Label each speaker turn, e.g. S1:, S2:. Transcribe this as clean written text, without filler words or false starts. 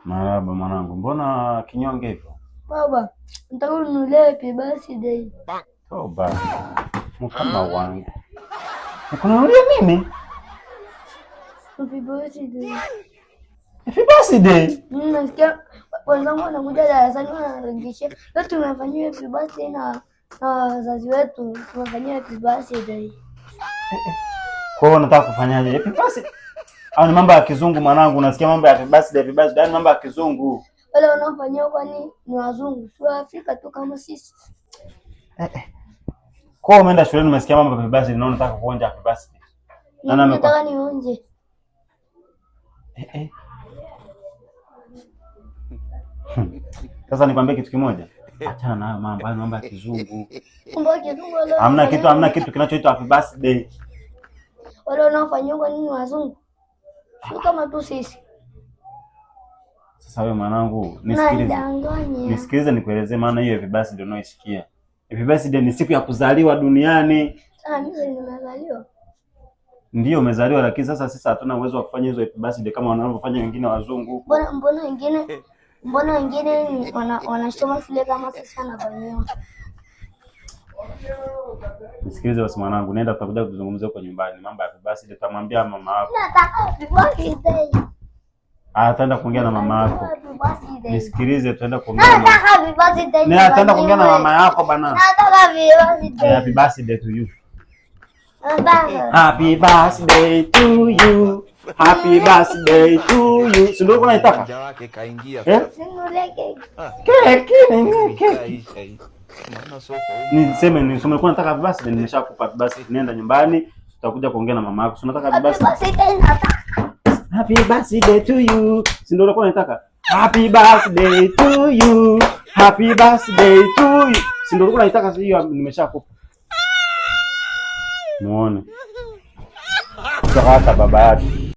S1: Marahaba mwanangu, mbona kinyonge hivyo?
S2: Baba, nataka ununulie happy birthday.
S1: Toba. Mkama wangu. Nikununulie mimi?
S2: Happy birthday.
S1: Happy birthday.
S2: Nasikia wenzangu wanakuja darasani wanaringisha. Leo tumefanyia happy birthday na wazazi wetu. Tumefanyia happy birthday.
S1: Kwa hiyo unataka kufanyaje? Happy birthday? Au ni mambo ya kizungu mwanangu, unasikia mambo ya happy birthday, happy birthday, ni mambo ya kizungu.
S2: Wale wanaofanyia kwani ni wazungu, sio Afrika tu kama sisi.
S1: Kwa hiyo umeenda shuleni umesikia mambo ya happy birthday na unataka kuonja happy birthday.
S2: Nataka nionje.
S1: Sasa nikwambie kitu kimoja. Achana na mambo ya kizungu.
S2: Mambo ya kizungu leo.
S1: Hamna kitu kinachoitwa happy birthday.
S2: Wale wanaofanyia kwani ni wazungu. Sio kama tu sisi.
S1: Sasa wewe mwanangu, nisikilize nikuelezee maana hiyo happy birthday ndio unaisikia. Happy birthday ni siku ya kuzaliwa duniani.
S2: Mimi nimezaliwa.
S1: Ndio umezaliwa, lakini sasa sisi hatuna uwezo wa kufanya hizo happy birthday kama wanavyofanya wengine wazungu.
S2: Mbona wengine wanasoma shule kama sisi wanafanyia.
S1: Nisikilize basi mwanangu, nenda tutakuja kuzungumzia huko nyumbani. Mambo ya happy birthday tutamwambia mama yako.
S2: Nataka happy birthday.
S1: Ataenda kuongea na mama yako. Nisikilize, tutaenda kuongea.
S2: Nataka happy birthday.
S1: Ni ataenda kuongea na mama yako bana.
S2: Nataka happy birthday.
S1: Happy birthday to you.
S2: Happy
S1: birthday to you. Happy birthday to you. Si ndio unaitaka? Keki. Niseme kwa nataka happy birthday, nimeshakupa happy birthday. Nenda nyumbani, tutakuja kuongea na mama yako. Si unataka happy birthday? Happy birthday to you. Si ndio unakuwa unataka? Happy birthday to you. Happy birthday to you. Si ndio unakuwa unataka, hiyo nimeshakupa. Muone. Sasa baba yake